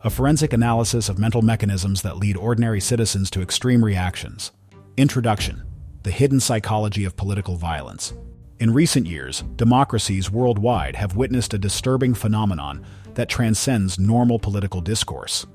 a forensic analysis of mental mechanisms that lead ordinary citizens to extreme reactions. Introduction: the hidden psychology of political violence. In recent years, democracies worldwide have witnessed a disturbing phenomenon that transcends normal political discourse: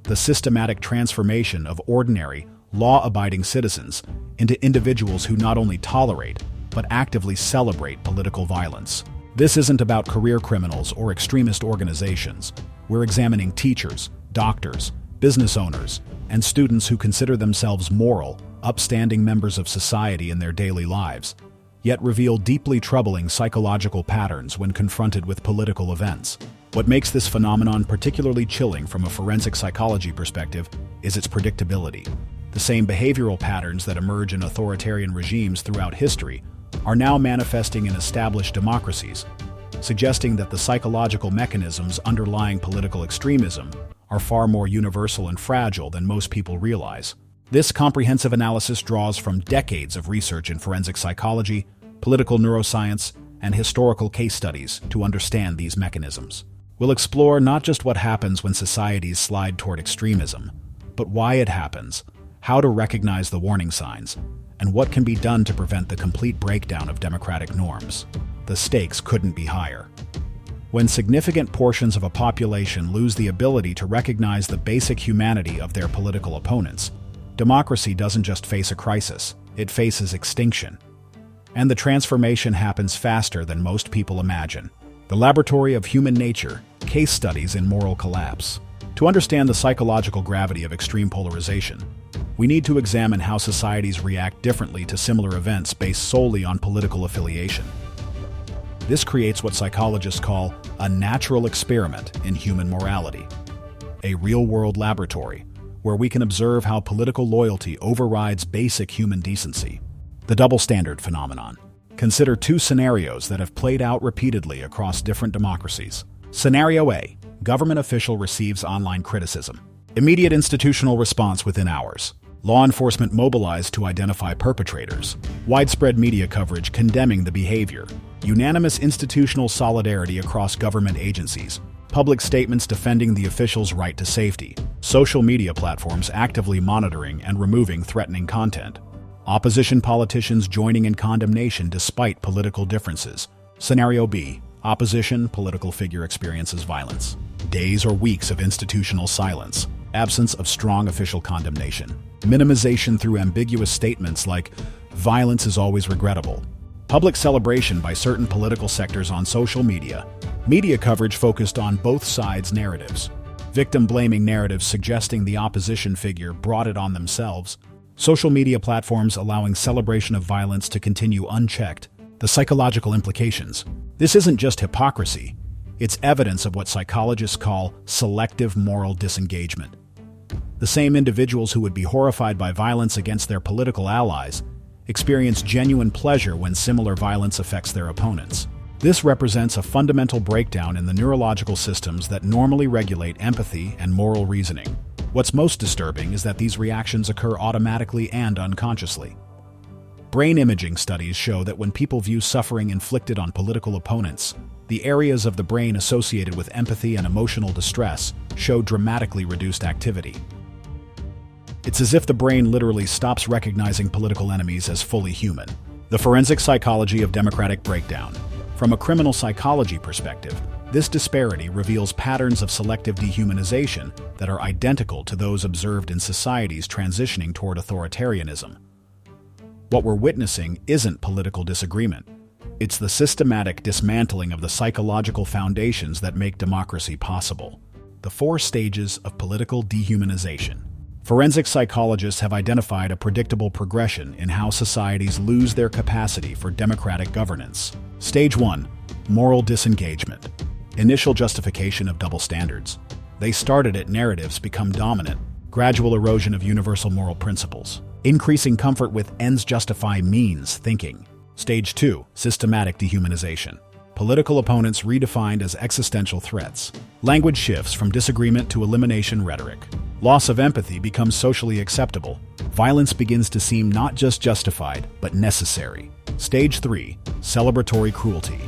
the systematic transformation of ordinary, law-abiding citizens into individuals who not only tolerate, but actively celebrate political violence. This isn't about career criminals or extremist organizations. We're examining teachers, doctors, business owners, and students who consider themselves moral, upstanding members of society in their daily lives, yet reveal deeply troubling psychological patterns when confronted with political events. What makes this phenomenon particularly chilling from a forensic psychology perspective is its predictability. The same behavioral patterns that emerge in authoritarian regimes throughout history are now manifesting in established democracies, suggesting that the psychological mechanisms underlying political extremism are far more universal and fragile than most people realize. This comprehensive analysis draws from decades of research in forensic psychology, political neuroscience, and historical case studies to understand these mechanisms. We'll explore not just what happens when societies slide toward extremism, but why it happens, how to recognize the warning signs, and what can be done to prevent the complete breakdown of democratic norms. The stakes couldn't be higher. When significant portions of a population lose the ability to recognize the basic humanity of their political opponents, democracy doesn't just face a crisis, it faces extinction. And the transformation happens faster than most people imagine. The Laboratory of Human Nature, Case Studies in Moral Collapse. To understand the psychological gravity of extreme polarization, we need to examine how societies react differently to similar events based solely on political affiliation. This creates what psychologists call a natural experiment in human morality, a real-world laboratory where we can observe how political loyalty overrides basic human decency. The double standard phenomenon. Consider two scenarios that have played out repeatedly across different democracies. Scenario A: government official receives online criticism. Immediate institutional response within hours. Law enforcement mobilized to identify perpetrators. Widespread media coverage condemning the behavior. Unanimous institutional solidarity across government agencies. Public statements defending the official's right to safety. Social media platforms actively monitoring and removing threatening content. Opposition politicians joining in condemnation despite political differences. Scenario B: opposition political figure experiences violence. Days or weeks of institutional silence. Absence of strong official condemnation. Minimization through ambiguous statements like, "Violence is always regrettable." Public celebration by certain political sectors on social media. Media coverage focused on both sides' narratives. Victim-blaming narratives suggesting the opposition figure brought it on themselves. Social media platforms allowing celebration of violence to continue unchecked. The psychological implications. This isn't just hypocrisy, it's evidence of what psychologists call selective moral disengagement. The same individuals who would be horrified by violence against their political allies experience genuine pleasure when similar violence affects their opponents. This represents a fundamental breakdown in the neurological systems that normally regulate empathy and moral reasoning. What's most disturbing is that these reactions occur automatically and unconsciously. Brain imaging studies show that when people view suffering inflicted on political opponents, the areas of the brain associated with empathy and emotional distress show dramatically reduced activity. It's as if the brain literally stops recognizing political enemies as fully human. The forensic psychology of democratic breakdown. From a criminal psychology perspective, this disparity reveals patterns of selective dehumanization that are identical to those observed in societies transitioning toward authoritarianism. What we're witnessing isn't political disagreement. It's the systematic dismantling of the psychological foundations that make democracy possible. The 4 stages of political dehumanization. Forensic psychologists have identified a predictable progression in how societies lose their capacity for democratic governance. Stage 1. Moral disengagement. Initial justification of double standards. They started at narratives become dominant. Gradual erosion of universal moral principles. Increasing comfort with ends justify means thinking. Stage 2. Systematic dehumanization. Political opponents redefined as existential threats. Language shifts from disagreement to elimination rhetoric. Loss of empathy becomes socially acceptable. Violence begins to seem not just justified, but necessary. Stage 3. Celebratory cruelty.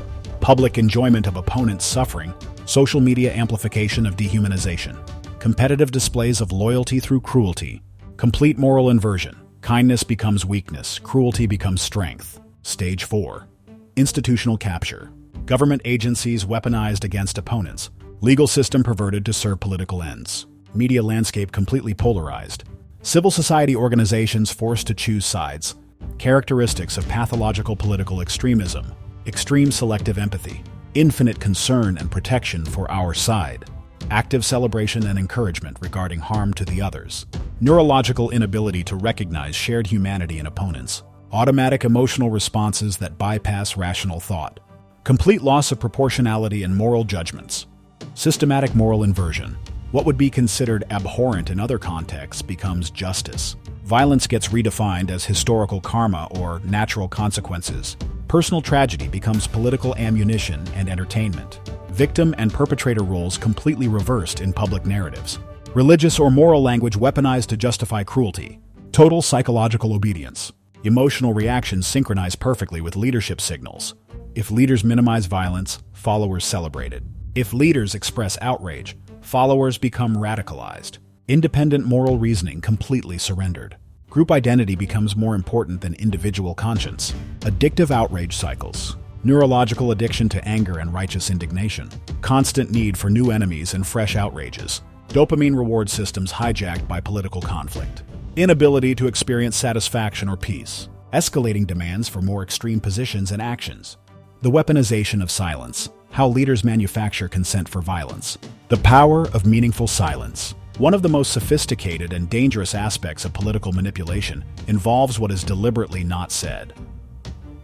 Public enjoyment of opponents' suffering. Social media amplification of dehumanization. Competitive displays of loyalty through cruelty. Complete moral inversion. Kindness becomes weakness, cruelty becomes strength. Stage 4. Institutional capture. Government agencies weaponized against opponents. Legal system perverted to serve political ends. Media landscape completely polarized. Civil society organizations forced to choose sides. Characteristics of pathological political extremism. Extreme selective empathy. Infinite concern and protection for our side. Active celebration and encouragement regarding harm to the others. Neurological inability to recognize shared humanity in opponents. Automatic emotional responses that bypass rational thought. Complete loss of proportionality and moral judgments. Systematic moral inversion. What would be considered abhorrent in other contexts becomes justice. Violence gets redefined as historical karma or natural consequences. Personal tragedy becomes political ammunition and entertainment. Victim and perpetrator roles completely reversed in public narratives. Religious or moral language weaponized to justify cruelty. Total psychological obedience. Emotional reactions synchronize perfectly with leadership signals. If leaders minimize violence, followers celebrate it. If leaders express outrage, followers become radicalized. Independent moral reasoning completely surrendered. Group identity becomes more important than individual conscience. Addictive outrage cycles. Neurological addiction to anger and righteous indignation. Constant need for new enemies and fresh outrages. Dopamine reward systems hijacked by political conflict. Inability to experience satisfaction or peace. Escalating demands for more extreme positions and actions. The weaponization of silence. How leaders manufacture consent for violence. The power of meaningful silence. One of the most sophisticated and dangerous aspects of political manipulation involves what is deliberately not said.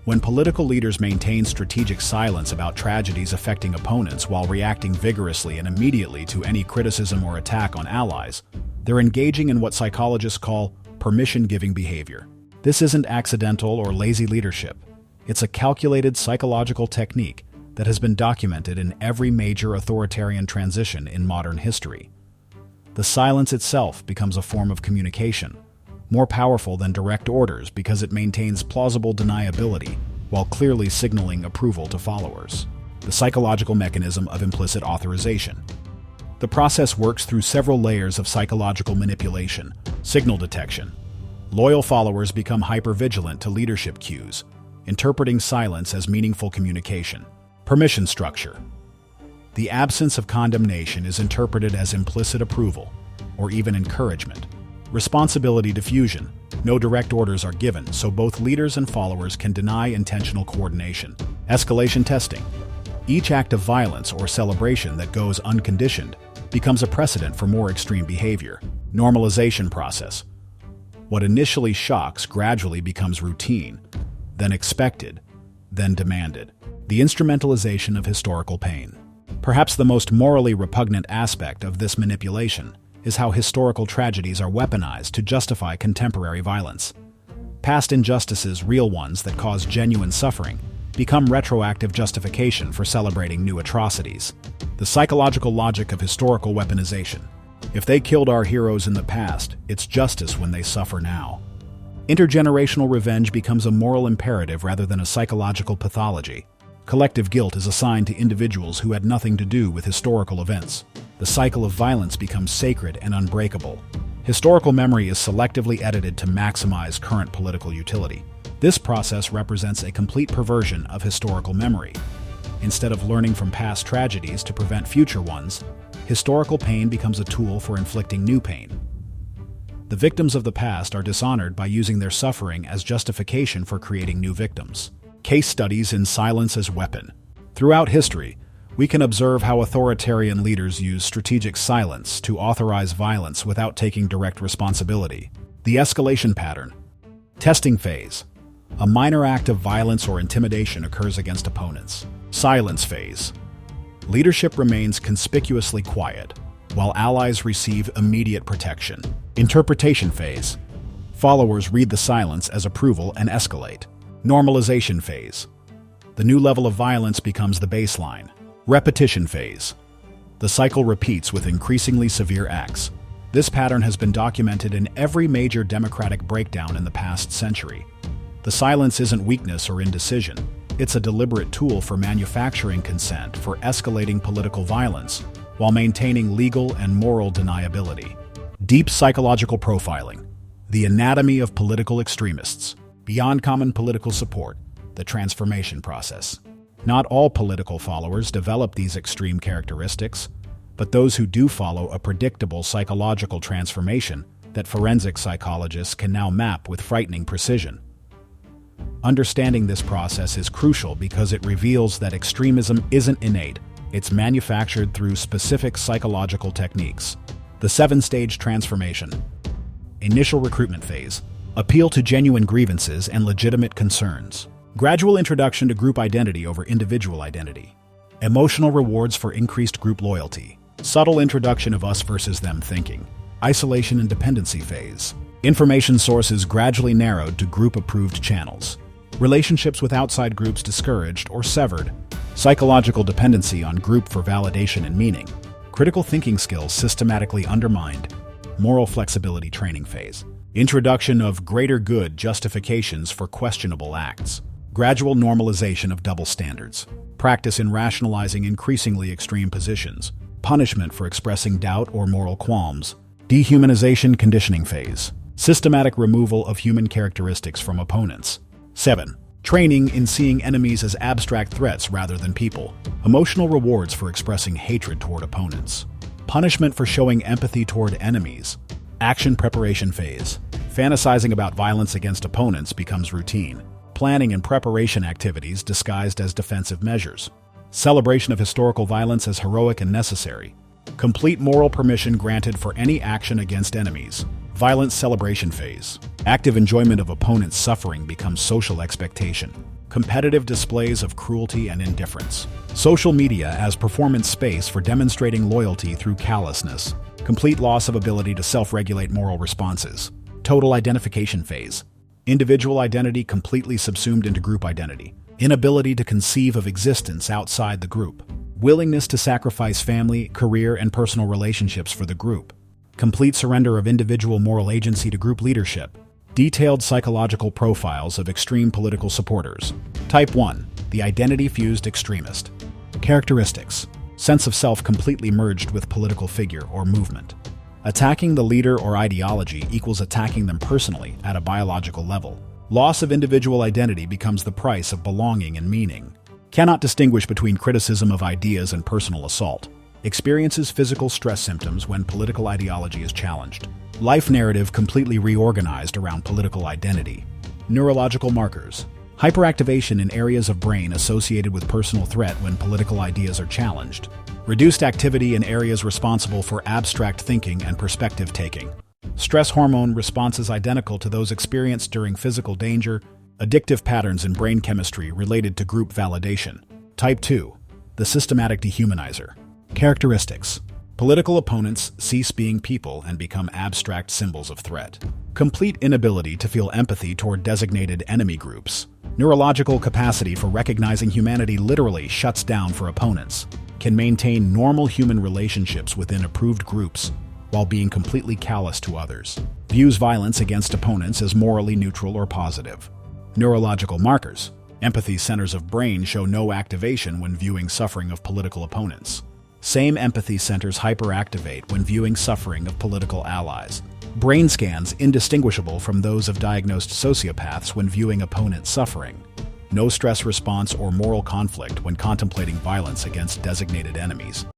When political leaders maintain strategic silence about tragedies affecting opponents while reacting vigorously and immediately to any criticism or attack on allies, they're engaging in what psychologists call permission-giving behavior. This isn't accidental or lazy leadership. It's a calculated psychological technique that has been documented in every major authoritarian transition in modern history. The silence itself becomes a form of communication, more powerful than direct orders because it maintains plausible deniability while clearly signaling approval to followers. The psychological mechanism of implicit authorization. The process works through several layers of psychological manipulation. Signal detection. Loyal followers become hypervigilant to leadership cues, interpreting silence as meaningful communication. Permission structure. The absence of condemnation is interpreted as implicit approval, or even encouragement. Responsibility diffusion. No direct orders are given, so both leaders and followers can deny intentional coordination. Escalation testing. Each act of violence or celebration that goes unconditioned becomes a precedent for more extreme behavior. Normalization process. What initially shocks gradually becomes routine, then expected, then demanded. The instrumentalization of historical pain. Perhaps the most morally repugnant aspect of this manipulation is how historical tragedies are weaponized to justify contemporary violence. Past injustices, real ones that cause genuine suffering, become retroactive justification for celebrating new atrocities. The psychological logic of historical weaponization. If they killed our heroes in the past, it's justice when they suffer now. Intergenerational revenge becomes a moral imperative rather than a psychological pathology. Collective guilt is assigned to individuals who had nothing to do with historical events. The cycle of violence becomes sacred and unbreakable. Historical memory is selectively edited to maximize current political utility. This process represents a complete perversion of historical memory. Instead of learning from past tragedies to prevent future ones, historical pain becomes a tool for inflicting new pain. The victims of the past are dishonored by using their suffering as justification for creating new victims. Case studies in silence as weapon. Throughout history, we can observe how authoritarian leaders use strategic silence to authorize violence without taking direct responsibility. The escalation pattern. Testing phase. A minor act of violence or intimidation occurs against opponents. Silence phase. Leadership remains conspicuously quiet, while allies receive immediate protection. Interpretation phase. Followers read the silence as approval and escalate. Normalization phase. The new level of violence becomes the baseline. Repetition phase. The cycle repeats with increasingly severe acts. This pattern has been documented in every major democratic breakdown in the past century. The silence isn't weakness or indecision. It's a deliberate tool for manufacturing consent, for escalating political violence, while maintaining legal and moral deniability. Deep psychological profiling. The anatomy of political extremists. Beyond common political support, the transformation process. Not all political followers develop these extreme characteristics, but those who do follow a predictable psychological transformation that forensic psychologists can now map with frightening precision. Understanding this process is crucial because it reveals that extremism isn't innate, it's manufactured through specific psychological techniques. The 7-stage transformation. Initial recruitment phase. Appeal to genuine grievances and legitimate concerns. Gradual introduction to group identity over individual identity. Emotional rewards for increased group loyalty. Subtle introduction of us versus them thinking. Isolation and dependency phase. Information sources gradually narrowed to group-approved channels. Relationships with outside groups discouraged or severed. Psychological dependency on group for validation and meaning. Critical thinking skills systematically undermined. Moral flexibility training phase. Introduction of greater good justifications for questionable acts. Gradual normalization of double standards. Practice in rationalizing increasingly extreme positions. Punishment for expressing doubt or moral qualms. Dehumanization conditioning phase. Systematic removal of human characteristics from opponents. 7. Training in seeing enemies as abstract threats rather than people. Emotional rewards for expressing hatred toward opponents. Punishment for showing empathy toward enemies. Action preparation phase. Fantasizing about violence against opponents becomes routine. Planning and preparation activities disguised as defensive measures. Celebration of historical violence as heroic and necessary. Complete moral permission granted for any action against enemies. Violence celebration phase. Active enjoyment of opponents' suffering becomes social expectation. Competitive displays of cruelty and indifference. Social media as performance space for demonstrating loyalty through callousness. Complete loss of ability to self-regulate moral responses. Total identification phase. Individual identity completely subsumed into group identity. Inability to conceive of existence outside the group. Willingness to sacrifice family, career, and personal relationships for the group. Complete surrender of individual moral agency to group leadership. Detailed psychological profiles of extreme political supporters. Type 1. The identity-fused extremist. Characteristics. Sense of self completely merged with political figure or movement. Attacking the leader or ideology equals attacking them personally at a biological level. Loss of individual identity becomes the price of belonging and meaning. Cannot distinguish between criticism of ideas and personal assault. Experiences physical stress symptoms when political ideology is challenged. Life narrative completely reorganized around political identity. Neurological markers. Hyperactivation in areas of brain associated with personal threat when political ideas are challenged. Reduced activity in areas responsible for abstract thinking and perspective taking. Stress hormone responses identical to those experienced during physical danger. Addictive patterns in brain chemistry related to group validation. Type 2. The systematic dehumanizer. Characteristics. Political opponents cease being people and become abstract symbols of threat. Complete inability to feel empathy toward designated enemy groups. Neurological capacity for recognizing humanity literally shuts down for opponents. Can maintain normal human relationships within approved groups while being completely callous to others. Views violence against opponents as morally neutral or positive. Neurological markers. Empathy centers of brain show no activation when viewing suffering of political opponents. Same empathy centers hyperactivate when viewing suffering of political allies. Brain scans indistinguishable from those of diagnosed sociopaths when viewing opponent suffering. No stress response or moral conflict when contemplating violence against designated enemies.